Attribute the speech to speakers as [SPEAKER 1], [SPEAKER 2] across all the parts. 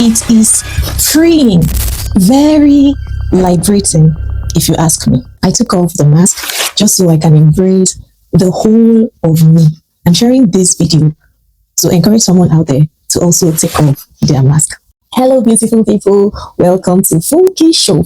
[SPEAKER 1] It is freeing, very liberating, if you ask me. I took off the mask just so I can embrace the whole of me. I'm sharing this video to encourage someone out there to also take off their mask. Hello, beautiful people. Welcome to Funky Show.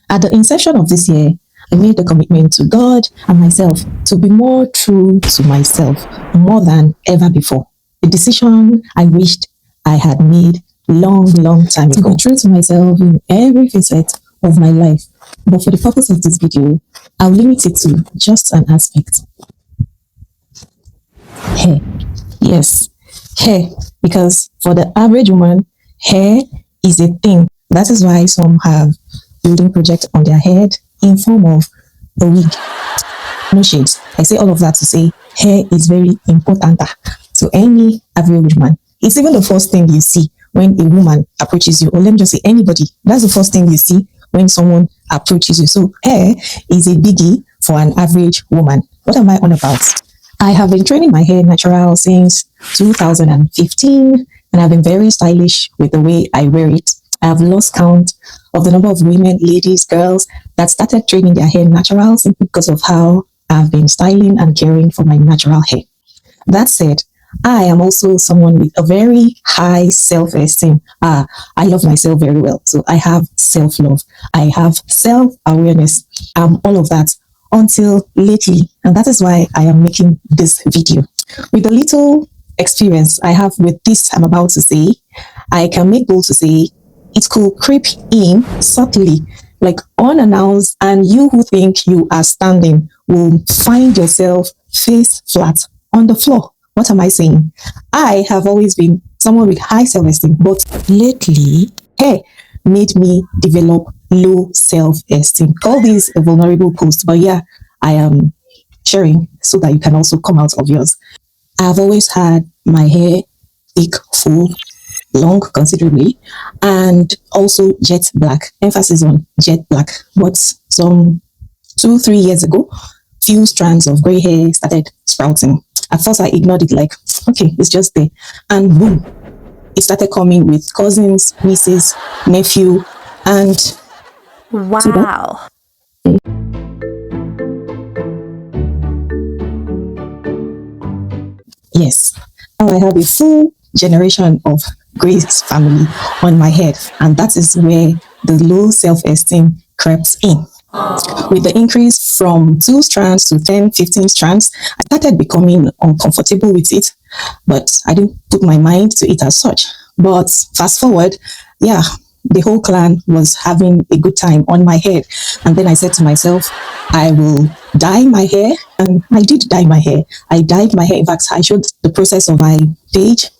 [SPEAKER 1] At the inception of this year, I made a commitment to God and myself to be more true to myself more than ever before. A decision I wished I had made long time ago. To be true to myself in every facet of my life. But for the purpose of this video, I'll limit it to just an aspect. Hair. Yes, hair. Because for the average woman, hair is a thing. That is why some have building project on their head in form of a wig. No shades. I say all of that to say hair is very important to any average woman. It's even the first thing you see when a woman approaches you, or let me just say anybody. That's the first thing you see when someone approaches you. So hair is a biggie for an average woman. What am I on about? I have been training my hair natural since 2015, and I've been very stylish with the way I wear it. I have lost count of the number of women, ladies, girls that started training their hair natural simply because of how I've been styling and caring for my natural hair. That said, I am also someone with a very high self-esteem. I love myself very well. So I have self-love. I have self-awareness. All of that until lately. And that is why I am making this video. With the little experience I have with this I'm about to say, I can make bold to say it could creep in subtly, like unannounced, and you who think you are standing will find yourself face flat on the floor. What am I saying? I have always been someone with high self-esteem, but lately, hair made me develop low self-esteem. Call this a vulnerable post, but yeah, I am sharing so that you can also come out of yours. I've always had my hair thick, full, long considerably, and also jet black. Emphasis on jet black. But some 2-3 years ago, few strands of gray hair started sprouting. At first I ignored it, like, okay, it's just there. And boom, it started coming with cousins, nieces, nephew, and
[SPEAKER 2] wow.
[SPEAKER 1] Yes, now I have a full generation of Grace family on my head, and that is where the low self-esteem creeps in. With the increase from 2 strands to 10, 15 strands, I started becoming uncomfortable with it, but I didn't put my mind to it as such. But fast forward, yeah, the whole clan was having a good time on my head. And then I said to myself, I will dye my hair. And I did dye my hair. I dyed my hair. In fact, I showed the process on my page,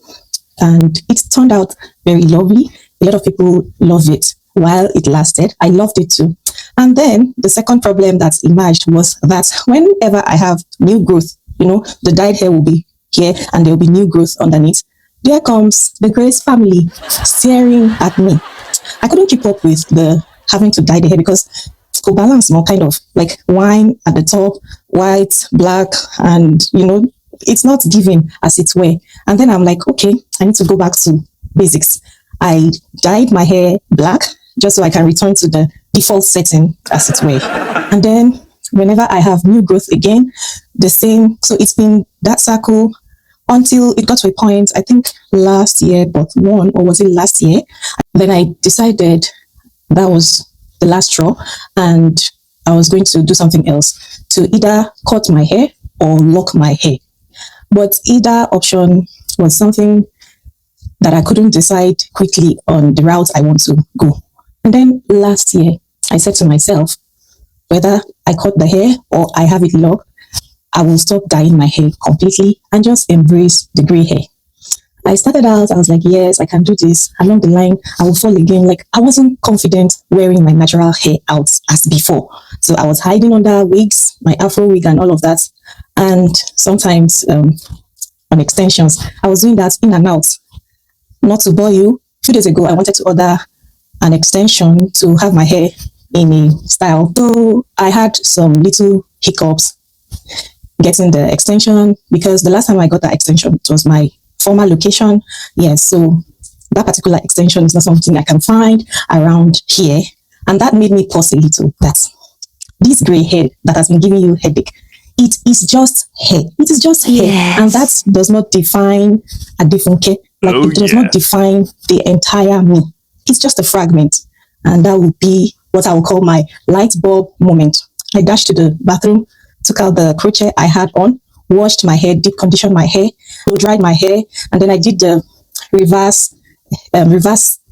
[SPEAKER 1] and it turned out very lovely. A lot of people love it while it lasted. I loved it too. And then the second problem that emerged was that whenever I have new growth, the dyed hair will be here and there will be new growth underneath. There comes the Grace family staring at me. I couldn't keep up with the having to dye the hair because it's co balance more, kind of like wine at the top, white, black, and it's not giving as it were. And then I'm like, okay, I need to go back to basics. I dyed my hair black just so I can return to the default setting as it were. And then whenever I have new growth again, the same. So it's been that circle until it got to a point, I think last year, but one, or was it last year? Then I decided that was the last straw, and I was going to do something else to either cut my hair or lock my hair. But either option was something that I couldn't decide quickly on the route I want to go. And then last year, I said to myself, whether I cut the hair or I have it locked, I will stop dyeing my hair completely and just embrace the gray hair. I started out, I was like, yes, I can do this. Along the line, I will fall again. Like, I wasn't confident wearing my natural hair out as before. So I was hiding under wigs, my afro wig and all of that. And sometimes on extensions, I was doing that in and out. Not to bore you, a few days ago, I wanted to order an extension to have my hair in a style. So I had some little hiccups getting the extension, because the last time I got that extension, it was my former location. Yes, so that particular extension is not something I can find around here. And that made me pause a little, that this gray hair that has been giving you headache, it is just hair. It is just hair.
[SPEAKER 2] Yes.
[SPEAKER 1] And that does not define a different care. Like, it does not define the entire me. It's just a fragment. And that would be what I would call my light bulb moment. I dashed to the bathroom, took out the crochet I had on, washed my hair, deep conditioned my hair, dried my hair, and then I did the reverse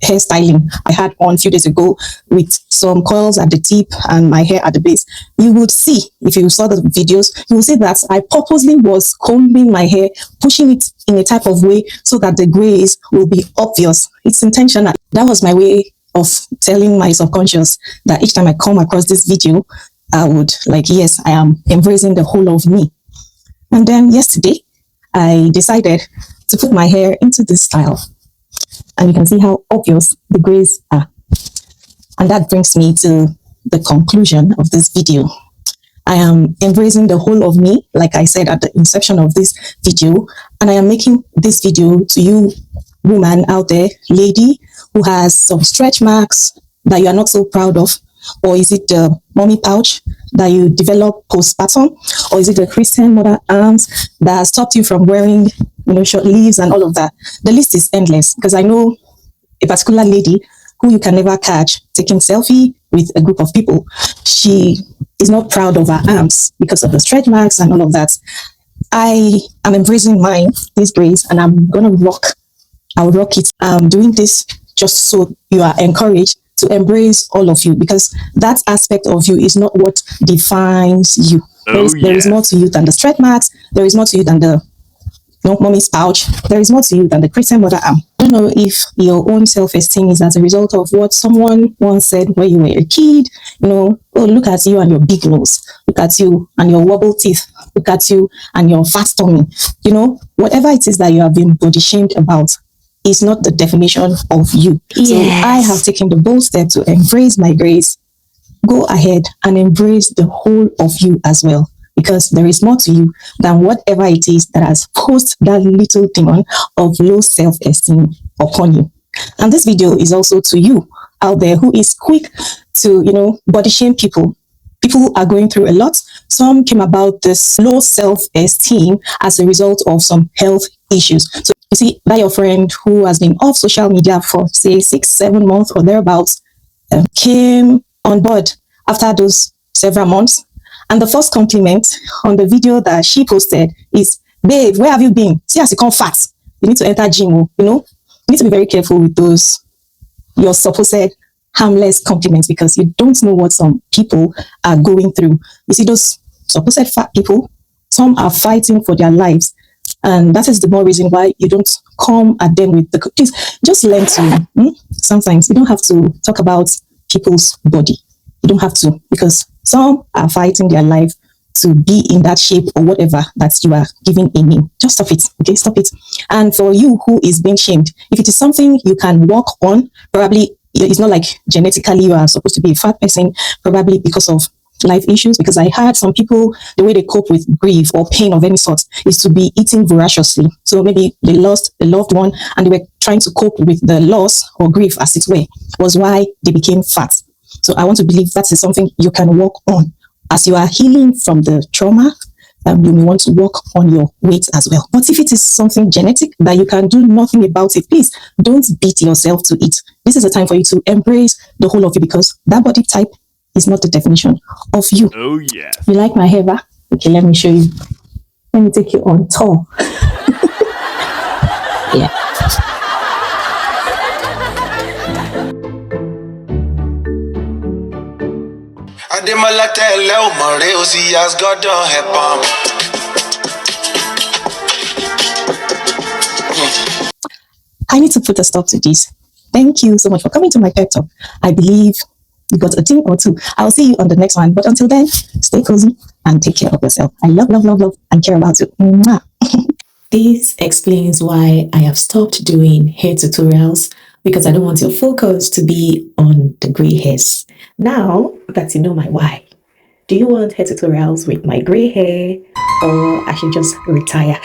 [SPEAKER 1] hairstyling I had on a few days ago with some coils at the tip and my hair at the base. You would see, if you saw the videos, you will see that I purposely was combing my hair, pushing it in a type of way so that the grays will be obvious. It's intentional. That was my way of telling my subconscious that each time I come across this video, I would like, yes, I am embracing the whole of me. And then yesterday, I decided to put my hair into this style. And you can see how obvious the grays are. And that brings me to the conclusion of this video. I am embracing the whole of me, like I said at the inception of this video. And I am making this video to you, woman out there, lady, who has some stretch marks that you are not so proud of. Or is it the mommy pouch that you develop postpartum? Or is it the Christian mother arms that has stopped you from wearing, short sleeves and all of that? The list is endless, because I know a particular lady who you can never catch taking selfie with a group of people. She is not proud of her arms because of the stretch marks and all of that. I am embracing mine, these grays, and I'm gonna rock. I'll rock it. I'm doing this just so you are encouraged to embrace all of you, because that aspect of you is not what defines you. There is more to you than the stretch marks. There is more to you than the mommy's pouch. There is more to you than the Christian mother arm. I don't know if your own self-esteem is as a result of what someone once said when you were a kid. Oh, look at you and your big nose. Look at you and your wobble teeth. Look at you and your fat tummy. Whatever it is that you have been body shamed about is not the definition of you. Yes. So I have taken the bold step to embrace my grace. Go ahead and embrace the whole of you as well, because there is more to you than whatever it is that has posed that little demon of low self-esteem upon you. And this video is also to you out there who is quick to, body shame people. People are going through a lot. Some came about this low self-esteem as a result of some health issues. So you see, that your friend who has been off social media for, say, 6-7 months or thereabouts, came on board after those several months. And the first compliment on the video that she posted is, babe, where have you been? See, as you come fat, you need to enter gym. You need to be very careful with those, your supposed harmless compliments, because you don't know what some people are going through. You see, those supposed fat people, some are fighting for their lives. And that is the more reason why you don't come at them with the cookies. Just learn to, sometimes you don't have to talk about people's body. You don't have to, because some are fighting their life to be in that shape or whatever that you are giving a name. Just stop it. Okay, stop it. And for you who is being shamed, if it is something you can work on, probably it's not like genetically you are supposed to be a fat person, probably because of life issues. Because I heard some people, the way they cope with grief or pain of any sort is to be eating voraciously. So maybe they lost a loved one and they were trying to cope with the loss or grief, as it were, was why they became fat. So I want to believe that is something you can work on. As you are healing from the trauma, you may want to work on your weight as well. But if it is something genetic that you can do nothing about it, please don't beat yourself to it. This is a time for you to embrace the whole of you, because that body type is not the definition of you.
[SPEAKER 3] Oh, yeah.
[SPEAKER 1] You like my hair, ba? Okay, let me show you. Let me take you on tour. Yeah.
[SPEAKER 4] Adémọ́lá tẹ́lẹ̀ ò mọ̀ rẹ́ ó sì yas gọ́dọ̀ ẹ̀pọ̀n.
[SPEAKER 1] I need to put a stop to this. Thank you so much for coming to my pep talk. I believe you got a thing or two. I'll see you on the next one. But until then, stay cozy and take care of yourself. I love, love, love, love, and care about you. Mwah. This explains why I have stopped doing hair tutorials, because I don't want your focus to be on the gray hairs. Now that you know my why, do you want hair tutorials with my gray hair? or I should just retire.